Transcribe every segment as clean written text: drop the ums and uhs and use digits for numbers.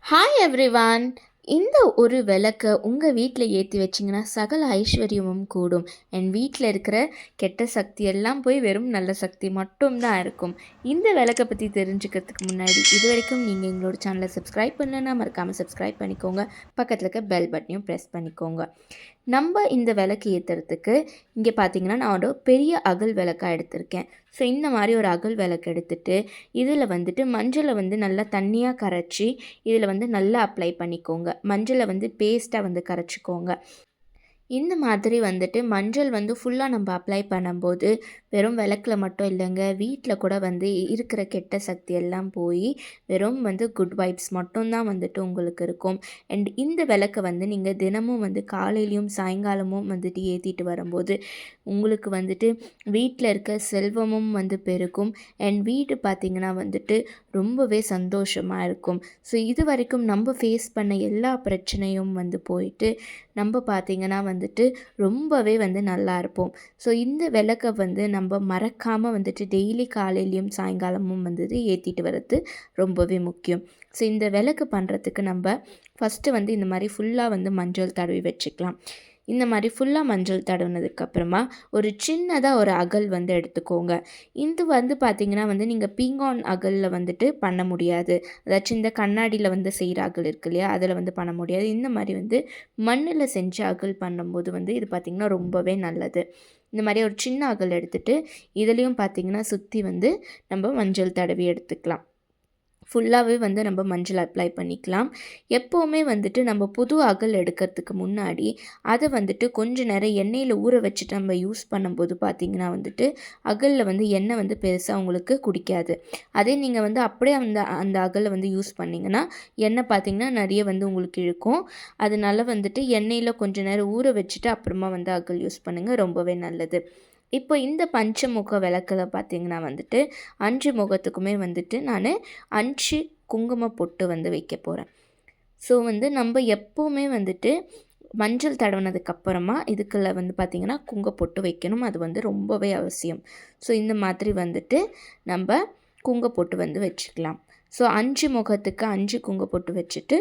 Hi everyone. இந்த ஒரு விளக்க உங்கள் வீட்டில் ஏற்றி வச்சிங்கன்னா சகல ஐஸ்வர்யமும் கூடும். என் வீட்டில் இருக்கிற கெட்ட சக்தி எல்லாம் போய் வெறும் நல்ல சக்தி மட்டும்தான் இருக்கும். இந்த விளக்கை பற்றி தெரிஞ்சுக்கிறதுக்கு முன்னாடி இது வரைக்கும் நீங்கள் எங்களோட சேனலை சப்ஸ்கிரைப் பண்ணலன்னா மறக்காமல் சப்ஸ்கிரைப் பண்ணிக்கோங்க. பக்கத்தில் இருக்க பெல் பட்டனையும் ப்ரெஸ் பண்ணிக்கோங்க. நம்ம இந்த விளக்கு ஏற்றுறதுக்கு இங்கே பார்த்தீங்கன்னா நான் ஒரு பெரிய அகல் விளக்காக எடுத்திருக்கேன். ஸோ இந்த மாதிரி ஒரு அகல் விளக்கு எடுத்துகிட்டு இதில் வந்துட்டு மஞ்சளை வந்து நல்லா தண்ணியாக கரைச்சி இதில் வந்து நல்லா அப்ளை பண்ணிக்கோங்க. மஞ்சளை வந்து பேஸ்ட்டாக வந்து கரைச்சிக்கோங்க. இந்த மாதிரி வந்துட்டு மஞ்சள் வந்து ஃபுல்லாக நம்ம அப்ளை பண்ணும்போது வெறும் விளக்கில் மட்டும் இல்லைங்க, வீட்டில் கூட வந்து இருக்கிற கெட்ட சக்தி எல்லாம் போய் வெறும் வந்து குட் வைப்ஸ் மட்டும்தான் வந்துட்டு உங்களுக்கு இருக்கும். அண்ட் இந்த விளக்கை வந்து நீங்கள் தினமும் வந்து காலையிலையும் சாயங்காலமும் வந்துட்டு ஏற்றிட்டு வரும்போது உங்களுக்கு வந்துட்டு வீட்டில் இருக்க செல்வமும் வந்து பெருகும். அண்ட் வீடு பார்த்திங்கன்னா வந்துட்டு ரொம்பவே சந்தோஷமாக இருக்கும். ஸோ இது வரைக்கும் நம்ம ஃபேஸ் பண்ண எல்லா பிரச்சனையும் வந்து போயிட்டு நம்ம பார்த்திங்கன்னா வந்துட்டு ரொம்பவே வந்து நல்லா இருப்போம். ஸோ இந்த விளக்கை வந்து நம்ம மறக்காமல் வந்துட்டு டெய்லி காலையிலையும் சாயங்காலமும் வந்துட்டு ஏற்றிட்டு வர்றது ரொம்பவே முக்கியம். ஸோ இந்த விளக்கு பண்ணுறதுக்கு நம்ம ஃபஸ்ட்டு வந்து இந்த மாதிரி ஃபுல்லாக வந்து மஞ்சள் தடவி வச்சுக்கலாம். இந்த மாதிரி ஃபுல்லாக மஞ்சள் தடவினதுக்கப்புறமா ஒரு சின்னதாக ஒரு அகல் வந்து எடுத்துக்கோங்க. இது வந்து பார்த்திங்கன்னா வந்து நீங்கள் பீங்கான் அகலில் வந்துட்டு பண்ண முடியாது. அதாச்சும் இந்த கண்ணாடியில் வந்து செய்கிற அகல் இருக்கு இல்லையா, அதில் வந்து பண்ண முடியாது. இந்த மாதிரி வந்து மண்ணில் செஞ்ச அகல் பண்ணும்போது வந்து இது பார்த்திங்கன்னா ரொம்பவே நல்லது. இந்த மாதிரி ஒரு சின்ன அகல் எடுத்துகிட்டு இதுலேயும் பார்த்திங்கன்னா சுற்றி வந்து நம்ம மஞ்சள் தடவி எடுத்துக்கலாம். ஃபுல்லாகவே வந்து நம்ம மஞ்சள் அப்ளை பண்ணிக்கலாம். எப்போவுமே வந்துட்டு நம்ம புது அகல் எடுக்கிறதுக்கு முன்னாடி அதை வந்துட்டு கொஞ்சம் நேரம் எண்ணெயில் ஊற வச்சுட்டு நம்ம யூஸ் பண்ணும்போது பார்த்திங்கன்னா வந்துட்டு அகலில் வந்து எண்ணெய் வந்து பெருசாக உங்களுக்கு குடிக்காது. அதே நீங்கள் வந்து அப்படியே அந்த அந்த அகலை வந்து யூஸ் பண்ணிங்கன்னா எண்ணெய் பார்த்திங்கன்னா நிறைய வந்து உங்களுக்கு இழுக்கும். அதனால வந்துட்டு எண்ணெயில் கொஞ்சம் நேரம் ஊற வச்சுட்டு அப்புறமா வந்து அகல் யூஸ் பண்ணுங்கள், ரொம்பவே நல்லது. இப்போ இந்த பஞ்சமுக விளக்கில் பார்த்திங்கன்னா வந்துட்டு 5 முகத்துக்குமே வந்துட்டு நான் 5 குங்கும பொட்டு வந்து வைக்க போகிறேன். ஸோ வந்து நம்ம எப்போவுமே வந்துட்டு மஞ்சள் தடவினதுக்கப்புறமா இதுக்குள்ள வந்து பார்த்திங்கன்னா குங்குமப்பொட்டு வைக்கணும். அது வந்து ரொம்பவே அவசியம். ஸோ இந்த மாதிரி வந்துட்டு நம்ம குங்குமப்பொட்டு வந்து வச்சுக்கலாம். ஸோ 5 முகத்துக்கு 5 குங்குமப்பொட்டு வச்சுட்டு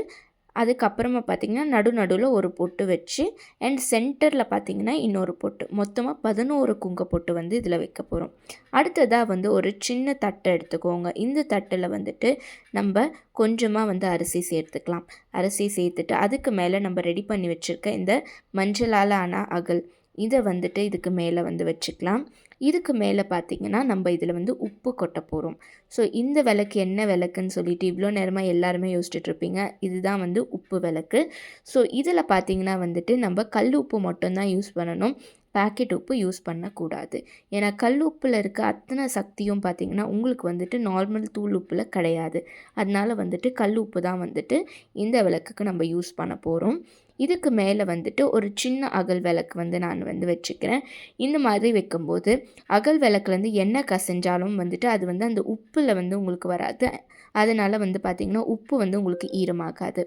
அதுக்கப்புறமா பார்த்திங்கன்னா நடுவில் ஒரு பொட்டு வச்சு அண்ட் சென்டரில் பார்த்திங்கன்னா இன்னொரு பொட்டு, மொத்தமாக 11 குங்குமப்பொட்டு வந்து இதில் வைக்க போகிறோம். அடுத்ததாக வந்து ஒரு சின்ன தட்டை எடுத்துக்கோங்க. இந்த தட்டில் வந்துட்டு நம்ம கொஞ்சமாக வந்து அரிசி சேர்த்துக்கலாம். அரிசி சேர்த்துட்டு அதுக்கு மேலே நம்ம ரெடி பண்ணி வச்சுருக்க இந்த மஞ்சளால் ஆன அகல் இதை வந்துட்டு இதுக்கு மேலே வந்து வச்சுக்கலாம். இதுக்கு மேலே பார்த்திங்கன்னா நம்ம இதில் வந்து உப்பு கொட்ட போகிறோம். ஸோ இந்த விளக்கு என்ன விளக்குன்னு சொல்லிட்டு இவ்வளோ நேரமாக எல்லாருமே யோசிச்சுட்ருப்பீங்க. இதுதான் வந்து உப்பு விளக்கு. ஸோ இதில் பார்த்திங்கன்னா வந்துட்டு நம்ம கல் உப்பு மட்டும்தான் யூஸ் பண்ணணும். பேக்கெட் உப்பு யூஸ் பண்ணக்கூடாது. ஏன்னா கல் உப்பில் இருக்க அத்தனை சக்தியும் பார்த்திங்கன்னா உங்களுக்கு வந்துட்டு நார்மல் தூள் உப்பில் கிடையாது. அதனால் வந்துட்டு கல் உப்பு தான் வந்துட்டு இந்த விளக்குக்கு நம்ம யூஸ் பண்ண போகிறோம். இதுக்கு மேலே வந்துட்டு ஒரு சின்ன அகல் விளக்கு வந்து நான் வந்து வச்சுக்கிறேன். இந்த மாதிரி வைக்கும்போது அகல் விளக்குலேருந்து எண்ணெய் கசைஞ்சாலும் வந்துட்டு அது வந்து அந்த உப்பில் வந்து உங்களுக்கு வராது. அதனால் வந்து பார்த்திங்கன்னா உப்பு வந்து உங்களுக்கு ஈரமாகாது.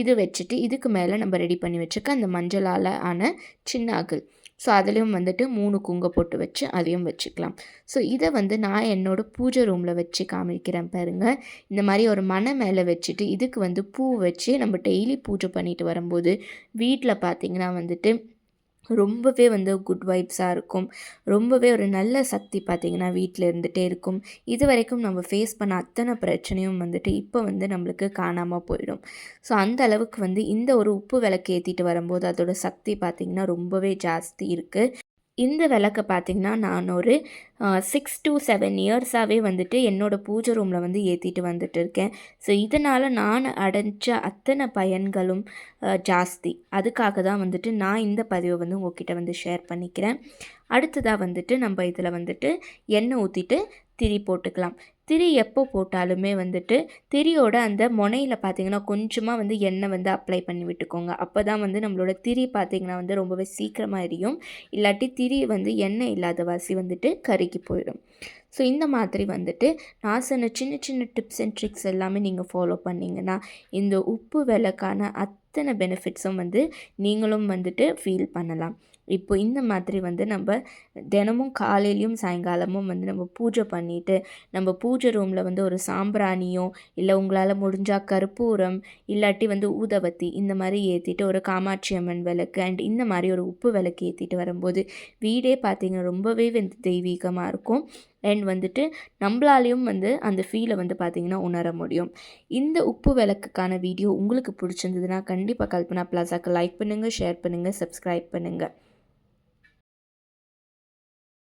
இது வச்சுட்டு இதுக்கு மேலே நம்ம ரெடி பண்ணி வச்சுக்க அந்த மஞ்சளால் ஆன சின்ன அகல். ஸோ அதுலேயும் வந்துட்டு 3 குங்குமப்பொட்டு வச்சு அதையும் வச்சுக்கலாம். ஸோ இதை வந்து நான் என்னோடய பூஜை ரூமில் வச்சு காமிக்கிறேன் பாருங்கள். இந்த மாதிரி ஒரு மணை மேலே வச்சுட்டு இதுக்கு வந்து பூ வச்சு நம்ம டெய்லி பூஜை பண்ணிட்டு வரும்போது வீட்டில் பார்த்திங்கன்னா வந்துட்டு ரொம்பவே வந்து குட் வைப்ஸாக இருக்கும். ரொம்பவே ஒரு நல்ல சக்தி பார்த்திங்கன்னா வீட்டில் இருந்துகிட்டே இருக்கும். இது வரைக்கும் நம்ம ஃபேஸ் பண்ண அத்தனை பிரச்சனையும் வந்துட்டு இப்போ வந்து நம்மளுக்கு காணாமல் போயிடும். ஸோ அந்த அளவுக்கு வந்து இந்த ஒரு உப்பு விளக்கு ஏற்றிட்டு வரும்போது அதோட சக்தி பார்த்திங்கன்னா ரொம்பவே ஜாஸ்தி இருக்குது. இந்த விளக்கை பார்த்திங்கன்னா நான் ஒரு 6 to 7 இயர்ஸாகவே வந்துட்டு என்னோடய பூஜை ரூமில் வந்து ஏற்றிட்டு வந்துட்டு இருக்கேன். ஸோ இதனால் நான் அடைஞ்ச அத்தனை பயன்களும் ஜாஸ்தி. அதுக்காக தான் வந்துட்டு நான் இந்த பதிவை வந்து உங்ககிட்ட வந்து ஷேர் பண்ணிக்கிறேன். அடுத்ததாக வந்துட்டு நம்ம இதில் வந்துட்டு எண்ணெய் ஊற்றிட்டு திரி போட்டுக்கலாம். திரி எப்போ போட்டாலுமே வந்துட்டு திரியோட அந்த முனையில் பார்த்திங்கன்னா கொஞ்சமாக வந்து எண்ணெய் வந்து அப்ளை பண்ணி விட்டுக்கோங்க. அப்போ தான் வந்து நம்மளோட திரி பார்த்திங்கன்னா வந்து ரொம்பவே சீக்கிரமாக எரியும். இல்லாட்டி திரி வந்து எண்ணெய் இல்லாத வாசி வந்துட்டு கருகி போயிடும். ஸோ இந்த மாதிரி வந்துட்டு நான் சொன்ன சின்ன சின்ன டிப்ஸ் அண்ட் ட்ரிக்ஸ் எல்லாமே நீங்கள் ஃபாலோ பண்ணிங்கன்னா இந்த உப்பு விளக்கான அத்தனை பெனிஃபிட்ஸும் வந்து நீங்களும் வந்துட்டு ஃபீல் பண்ணலாம். இப்போ இந்த மாதிரி வந்து நம்ம தினமும் காலையிலயும் சாயங்காலமும் வந்து நம்ம பூஜை பண்ணிவிட்டு நம்ம பூஜை ரூமில் வந்து ஒரு சாம்பிராணியோ இல்லை உங்களால் முடிஞ்சால் கற்பூரம் இல்லாட்டி வந்து ஊதுவத்தி இந்த மாதிரி ஏற்றிட்டு ஒரு காமாட்சி அம்மன் விளக்கு அண்ட் இந்த மாதிரி ஒரு உப்பு விளக்கு ஏற்றிட்டு வரும்போது வீடே பார்த்திங்கன்னா ரொம்பவே வந்து தெய்வீகமாக இருக்கும். அண்ட் வந்துட்டு நம்மளாலையும் வந்து அந்த ஃபீலை வந்து பார்த்திங்கன்னா உணர முடியும். இந்த உப்பு விளக்குக்கான வீடியோ உங்களுக்கு பிடிச்சிருந்ததுன்னா கண்டிப்பாக கல்பனா பிளாசாக்கு லைக் பண்ணுங்கள், ஷேர் பண்ணுங்கள், சப்ஸ்கிரைப் பண்ணுங்கள்.